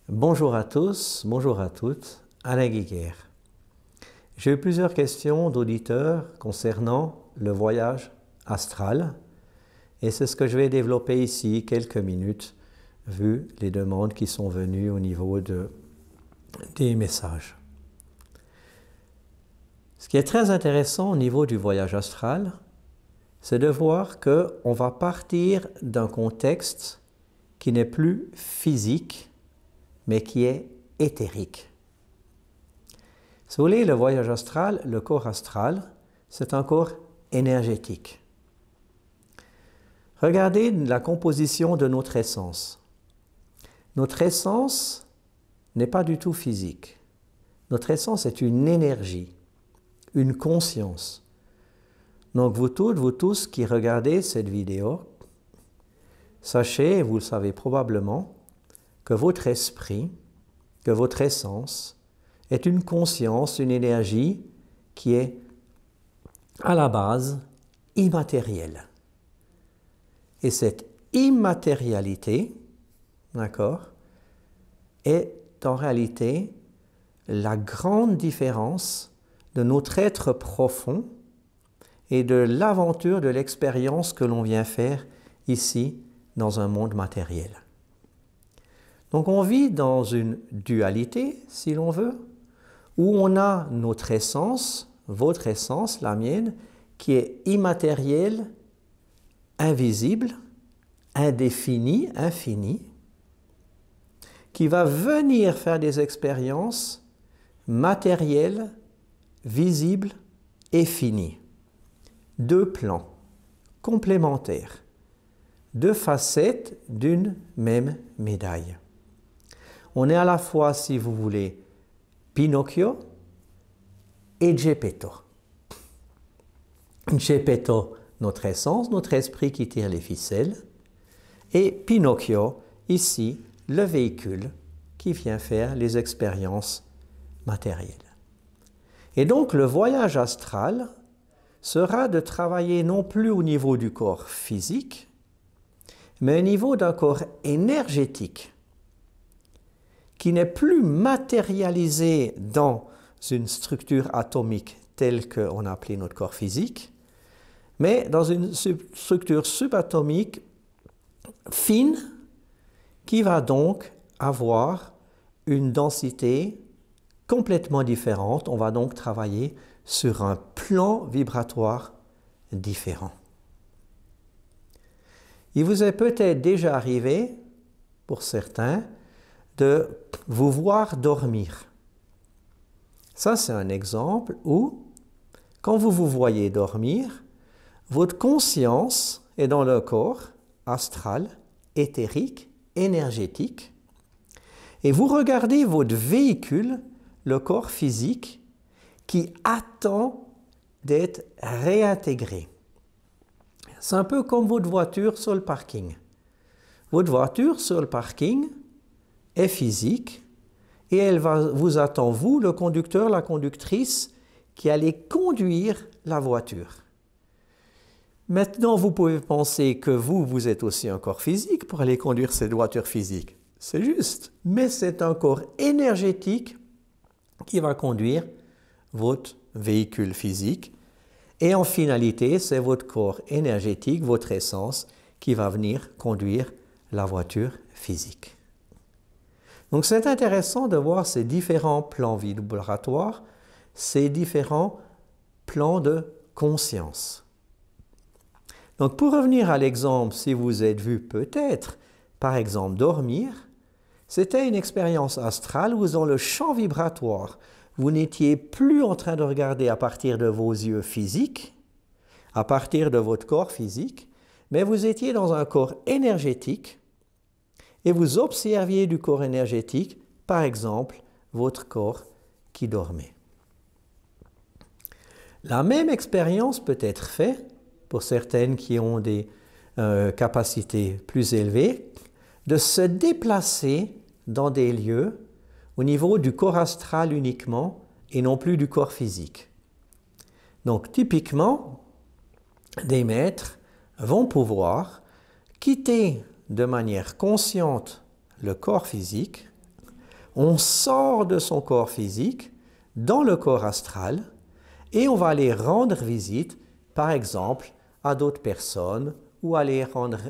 Bonjour à tous, bonjour à toutes, Alain Guiguerre. J'ai eu plusieurs questions d'auditeurs concernant le voyage astral et c'est ce que je vais développer ici quelques minutes vu les demandes qui sont venues au niveau des messages. Ce qui est très intéressant au niveau du voyage astral, c'est de voir qu'on va partir d'un contexte qui n'est plus physique, mais qui est éthérique. Si vous voulez, le voyage astral, le corps astral, c'est un corps énergétique. Regardez la composition de notre essence. Notre essence n'est pas du tout physique. Notre essence est une énergie, une conscience. Donc vous toutes, vous tous qui regardez cette vidéo, sachez, vous le savez probablement, que votre esprit, que votre essence est une conscience, une énergie qui est à la base immatérielle. Et cette immatérialité, d'accord, est en réalité la grande différence de notre être profond et de l'aventure, de l'expérience que l'on vient faire ici dans un monde matériel. Donc on vit dans une dualité, si l'on veut, où on a notre essence, votre essence, la mienne, qui est immatérielle, invisible, indéfinie, infinie, qui va venir faire des expériences matérielles, visibles et finies. Deux plans complémentaires, deux facettes d'une même médaille. On est à la fois, si vous voulez, Pinocchio et Geppetto. Geppetto, notre essence, notre esprit qui tire les ficelles, et Pinocchio, ici, le véhicule qui vient faire les expériences matérielles. Et donc, le voyage astral sera de travailler non plus au niveau du corps physique, mais au niveau d'un corps énergétique qui n'est plus matérialisé dans une structure atomique telle qu'on a appelé notre corps physique, mais dans une structure subatomique fine qui va donc avoir une densité complètement différente. On va donc travailler sur un plan vibratoire différent. Il vous est peut-être déjà arrivé, pour certains, de vous voir dormir. Ça, c'est un exemple où, quand vous vous voyez dormir, votre conscience est dans le corps astral, éthérique, énergétique, et vous regardez votre véhicule, le corps physique, qui attend d'être réintégré. C'est un peu comme votre voiture sur le parking. Votre voiture sur le parking est physique et elle vous attend, vous, le conducteur, la conductrice, qui allez conduire la voiture. Maintenant, vous pouvez penser que vous êtes aussi un corps physique pour aller conduire cette voiture physique. C'est juste, mais c'est un corps énergétique qui va conduire votre véhicule physique. Et en finalité, c'est votre corps énergétique, votre essence, qui va venir conduire la voiture physique. Donc c'est intéressant de voir ces différents plans vibratoires, ces différents plans de conscience. Donc pour revenir à l'exemple, si vous êtes vu peut-être, par exemple, dormir, c'était une expérience astrale où dans le champ vibratoire, vous n'étiez plus en train de regarder à partir de vos yeux physiques, à partir de votre corps physique, mais vous étiez dans un corps énergétique et vous observiez du corps énergétique, par exemple, votre corps qui dormait. La même expérience peut être faite pour certaines qui ont des capacités plus élevées, de se déplacer dans des lieux au niveau du corps astral uniquement et non plus du corps physique. Donc typiquement, des maîtres vont pouvoir quitter de manière consciente le corps physique On sort de son corps physique dans le corps astral et on va aller rendre visite, par exemple, à d'autres personnes ou aller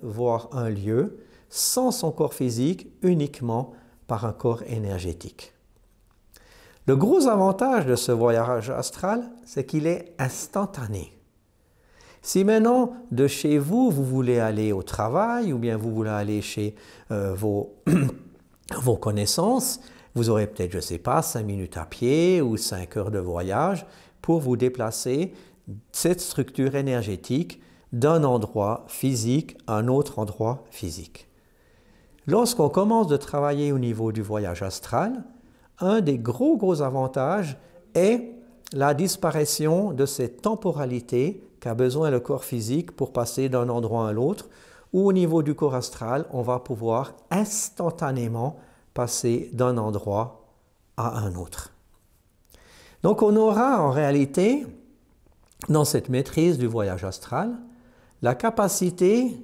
voir un lieu sans son corps physique, uniquement par un corps énergétique. Le gros avantage de ce voyage astral, c'est qu'il est instantané. Si maintenant, de chez vous, vous voulez aller au travail ou bien vous voulez aller chez vos connaissances, vous aurez peut-être, je ne sais pas, 5 minutes à pied ou 5 heures de voyage pour vous déplacer cette structure énergétique d'un endroit physique à un autre endroit physique. Lorsqu'on commence de travailler au niveau du voyage astral, un des gros avantages est la disparition de cette temporalité qu'a besoin le corps physique pour passer d'un endroit à l'autre, ou au niveau du corps astral, on va pouvoir instantanément passer d'un endroit à un autre. Donc on aura en réalité, dans cette maîtrise du voyage astral, la capacité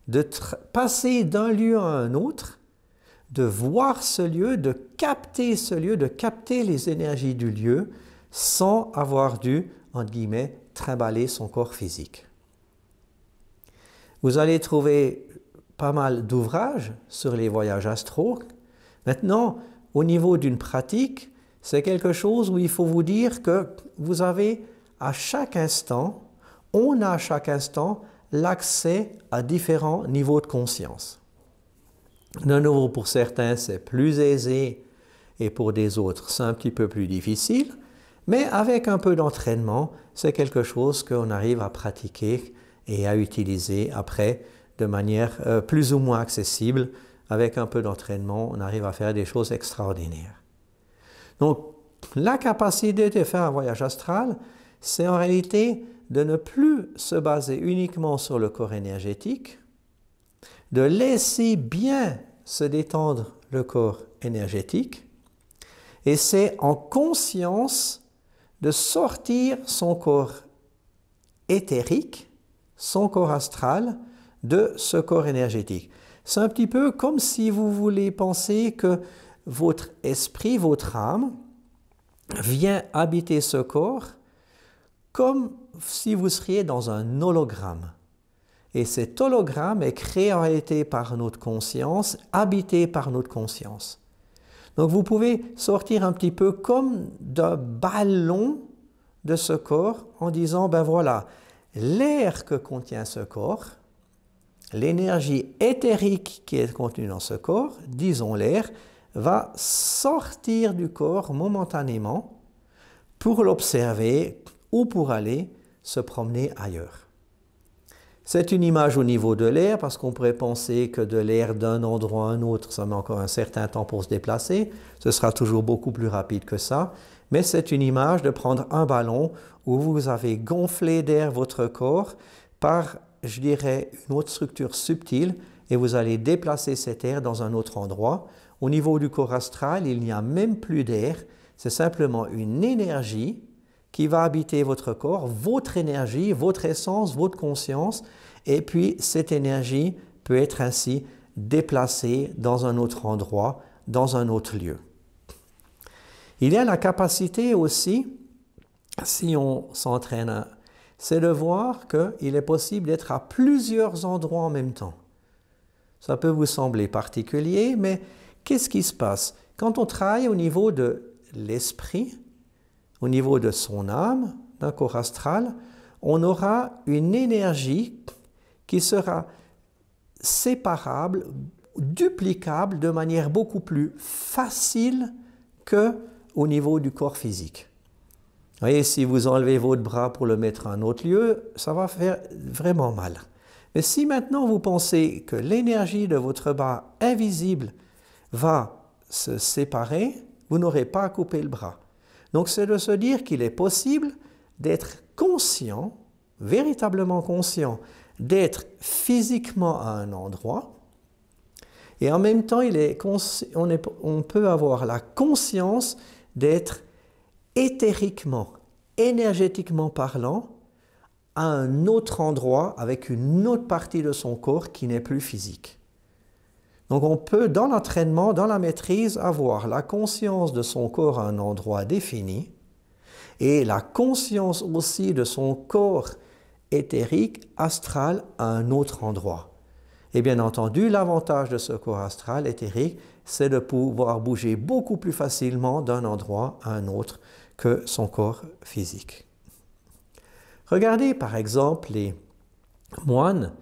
de passer d'un lieu à un autre, de voir ce lieu, de capter ce lieu, de capter les énergies du lieu, sans avoir dû, entre guillemets, trimballer son corps physique. Vous allez trouver pas mal d'ouvrages sur les voyages astraux. Maintenant, au niveau d'une pratique, c'est quelque chose où il faut vous dire que vous avez à chaque instant, on a à chaque instant l'accès à différents niveaux de conscience. De nouveau, pour certains, c'est plus aisé et pour des autres, c'est un petit peu plus difficile. Mais avec un peu d'entraînement, c'est quelque chose qu'on arrive à pratiquer et à utiliser après de manière plus ou moins accessible. Avec un peu d'entraînement, on arrive à faire des choses extraordinaires. Donc, la capacité de faire un voyage astral, c'est en réalité de ne plus se baser uniquement sur le corps énergétique, de laisser bien se détendre le corps énergétique, et c'est en conscience de sortir son corps éthérique, son corps astral, de ce corps énergétique. C'est un petit peu comme si vous voulez penser que votre esprit, votre âme, vient habiter ce corps comme si vous seriez dans un hologramme. Et cet hologramme est créé en réalité par notre conscience, habité par notre conscience. Donc vous pouvez sortir un petit peu comme d'un ballon de ce corps en disant, ben voilà, l'air que contient ce corps, l'énergie éthérique qui est contenue dans ce corps, disons l'air, va sortir du corps momentanément pour l'observer ou pour aller se promener ailleurs. C'est une image au niveau de l'air, parce qu'on pourrait penser que de l'air d'un endroit à un autre, ça met encore un certain temps pour se déplacer. Ce sera toujours beaucoup plus rapide que ça. Mais c'est une image de prendre un ballon où vous avez gonflé d'air votre corps par, je dirais, une autre structure subtile, et vous allez déplacer cet air dans un autre endroit. Au niveau du corps astral, il n'y a même plus d'air. C'est simplement une énergie qui va habiter votre corps, votre énergie, votre essence, votre conscience, et puis cette énergie peut être ainsi déplacée dans un autre endroit, dans un autre lieu. Il y a la capacité aussi, si on s'entraîne, c'est de voir qu'il est possible d'être à plusieurs endroits en même temps. Ça peut vous sembler particulier, mais qu'est-ce qui se passe? Quand on travaille au niveau de l'esprit, au niveau de son âme, d'un corps astral, on aura une énergie qui sera séparable, duplicable de manière beaucoup plus facile qu'au niveau du corps physique. Vous voyez, si vous enlevez votre bras pour le mettre à un autre lieu, ça va faire vraiment mal. Mais si maintenant vous pensez que l'énergie de votre bras invisible va se séparer, vous n'aurez pas à couper le bras. Donc c'est de se dire qu'il est possible d'être conscient, véritablement conscient, d'être physiquement à un endroit, et en même temps on peut avoir la conscience d'être éthériquement, énergétiquement parlant, à un autre endroit avec une autre partie de son corps qui n'est plus physique. Donc on peut, dans l'entraînement, dans la maîtrise, avoir la conscience de son corps à un endroit défini et la conscience aussi de son corps éthérique, astral, à un autre endroit. Et bien entendu, l'avantage de ce corps astral éthérique, c'est de pouvoir bouger beaucoup plus facilement d'un endroit à un autre que son corps physique. Regardez par exemple les moines,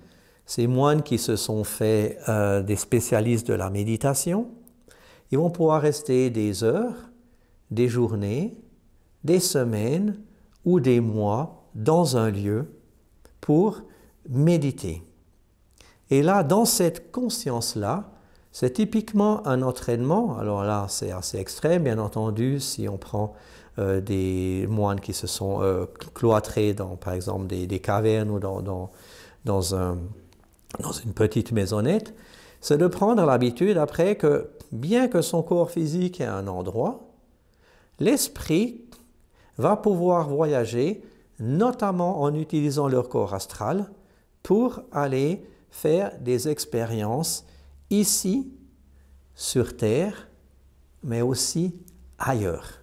ces moines qui se sont faits des spécialistes de la méditation. Ils vont pouvoir rester des heures, des journées, des semaines ou des mois dans un lieu pour méditer. Et là, dans cette conscience-là, c'est typiquement un entraînement. Alors là, c'est assez extrême, bien entendu, si on prend des moines qui se sont cloîtrés dans, par exemple, des cavernes ou dans une petite maisonnette, c'est de prendre l'habitude après que, bien que son corps physique est à un endroit, l'esprit va pouvoir voyager, notamment en utilisant leur corps astral, pour aller faire des expériences ici, sur Terre, mais aussi ailleurs.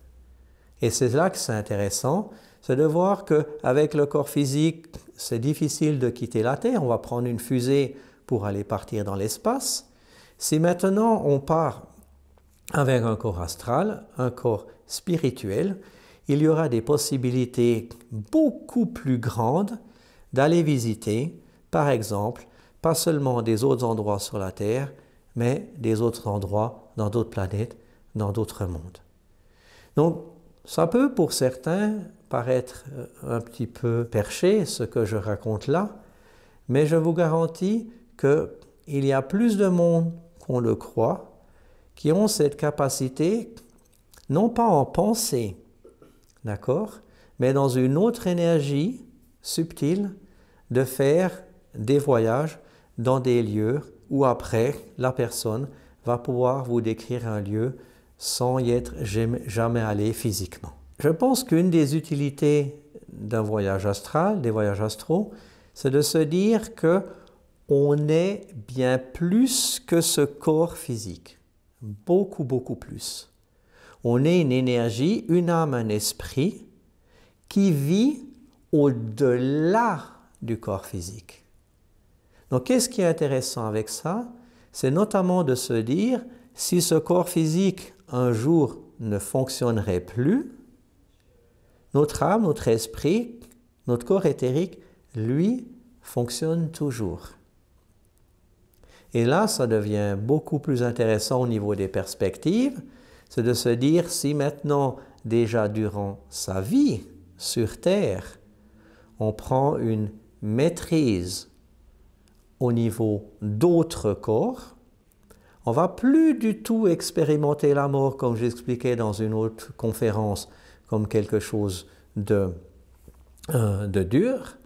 Et c'est là que c'est intéressant, c'est de voir qu'avec le corps physique, c'est difficile de quitter la Terre. On va prendre une fusée pour aller partir dans l'espace. Si maintenant on part avec un corps astral, un corps spirituel, il y aura des possibilités beaucoup plus grandes d'aller visiter, par exemple, pas seulement des autres endroits sur la Terre, mais des autres endroits dans d'autres planètes, dans d'autres mondes. Donc, ça peut pour certains paraître un petit peu perché, ce que je raconte là, mais je vous garantis qu'il y a plus de monde qu'on le croit, qui ont cette capacité, non pas en pensée, d'accord, mais dans une autre énergie subtile, de faire des voyages dans des lieux où après, la personne va pouvoir vous décrire un lieu sans y être jamais allé physiquement. Je pense qu'une des utilités d'un voyage astral, des voyages astraux, c'est de se dire qu'on est bien plus que ce corps physique. Beaucoup, beaucoup plus. On est une énergie, une âme, un esprit qui vit au-delà du corps physique. Donc, qu'est-ce qui est intéressant avec ça? C'est notamment de se dire, si ce corps physique, un jour, ne fonctionnerait plus, notre âme, notre esprit, notre corps éthérique, lui, fonctionne toujours. Et là, ça devient beaucoup plus intéressant au niveau des perspectives, c'est de se dire, si maintenant, déjà durant sa vie sur Terre, on prend une maîtrise au niveau d'autres corps, on ne va plus du tout expérimenter la mort, comme j'expliquais dans une autre conférence, comme quelque chose de dur.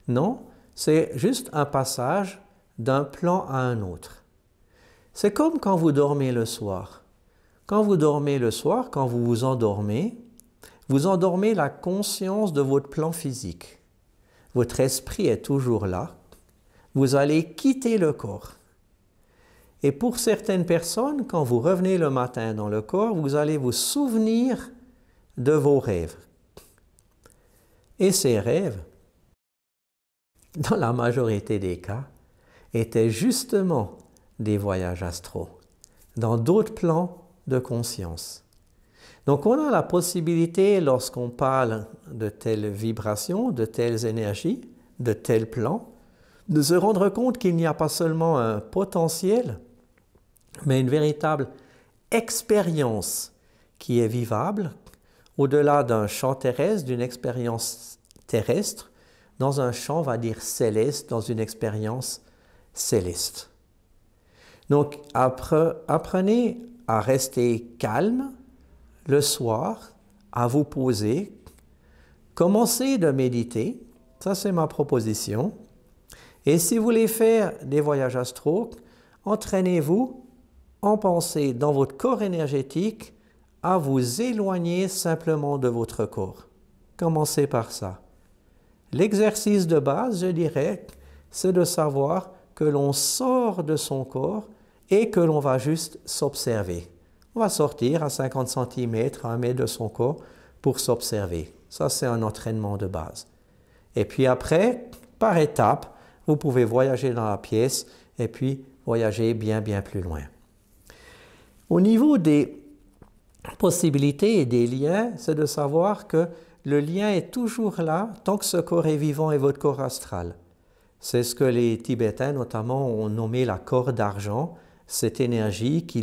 Non, c'est juste un passage d'un plan à un autre. C'est comme quand vous dormez le soir. Quand vous dormez le soir, quand vous endormez la conscience de votre plan physique. Votre esprit est toujours là. Vous allez quitter le corps. Et pour certaines personnes, quand vous revenez le matin dans le corps, vous allez vous souvenir de vos rêves. Et ces rêves, dans la majorité des cas, étaient justement des voyages astraux, dans d'autres plans de conscience. Donc on a la possibilité, lorsqu'on parle de telles vibrations, de telles énergies, de tels plans, de se rendre compte qu'il n'y a pas seulement un potentiel, mais une véritable expérience qui est vivable au-delà d'un champ terrestre, d'une expérience terrestre, dans un champ, on va dire, céleste, dans une expérience céleste. Donc, apprenez à rester calme le soir, à vous poser, commencez de méditer, ça c'est ma proposition. Et si vous voulez faire des voyages astraux, entraînez-vous en pensée dans votre corps énergétique à vous éloigner simplement de votre corps. Commencez par ça. L'exercice de base, je dirais, c'est de savoir que l'on sort de son corps et que l'on va juste s'observer. On va sortir à 50 cm, à 1 mètre de son corps pour s'observer. Ça, c'est un entraînement de base. Et puis après, par étapes, vous pouvez voyager dans la pièce et puis voyager bien plus loin. Au niveau des possibilités et des liens, c'est de savoir que le lien est toujours là tant que ce corps est vivant et votre corps astral. C'est ce que les Tibétains notamment ont nommé la corde d'argent, cette énergie qui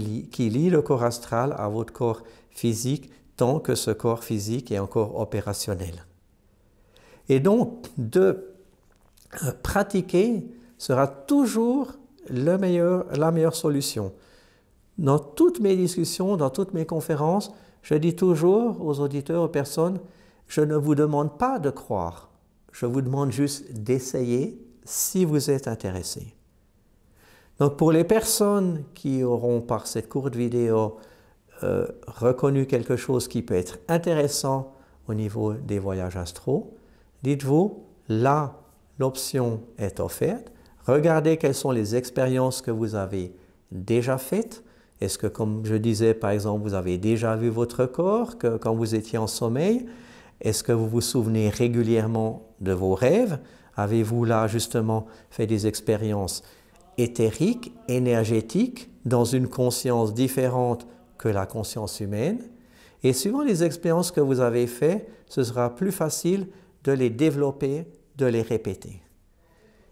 lie le corps astral à votre corps physique tant que ce corps physique est encore opérationnel. Et donc, de pratiquer sera toujours la meilleure solution. Dans toutes mes discussions, dans toutes mes conférences, je dis toujours aux auditeurs, aux personnes, je ne vous demande pas de croire, je vous demande juste d'essayer si vous êtes intéressé. Donc pour les personnes qui auront par cette courte vidéo reconnu quelque chose qui peut être intéressant au niveau des voyages astraux, dites-vous, là, l'option est offerte. Regardez quelles sont les expériences que vous avez déjà faites. Est-ce que, comme je disais, par exemple, vous avez déjà vu votre corps quand vous étiez en sommeil? Est-ce que vous vous souvenez régulièrement de vos rêves? Avez-vous là, justement, fait des expériences éthériques, énergétiques, dans une conscience différente que la conscience humaine? Et suivant les expériences que vous avez faites, ce sera plus facile de les développer, de les répéter.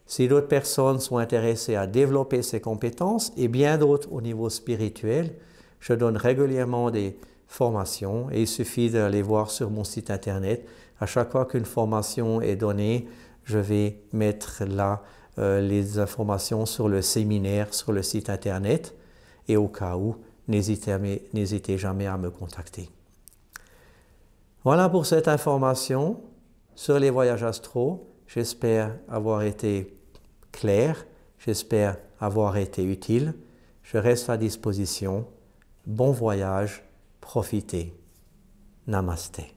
Si d'autres personnes sont intéressées à développer ces compétences et bien d'autres au niveau spirituel, je donne régulièrement des formations et il suffit d'aller voir sur mon site internet. À chaque fois qu'une formation est donnée, je vais mettre là les informations sur le séminaire, sur le site internet et au cas où, n'hésitez jamais à me contacter. Voilà pour cette information sur les voyages astraux. J'espère avoir été clair, j'espère avoir été utile. Je reste à disposition. Bon voyage, profitez. Namasté.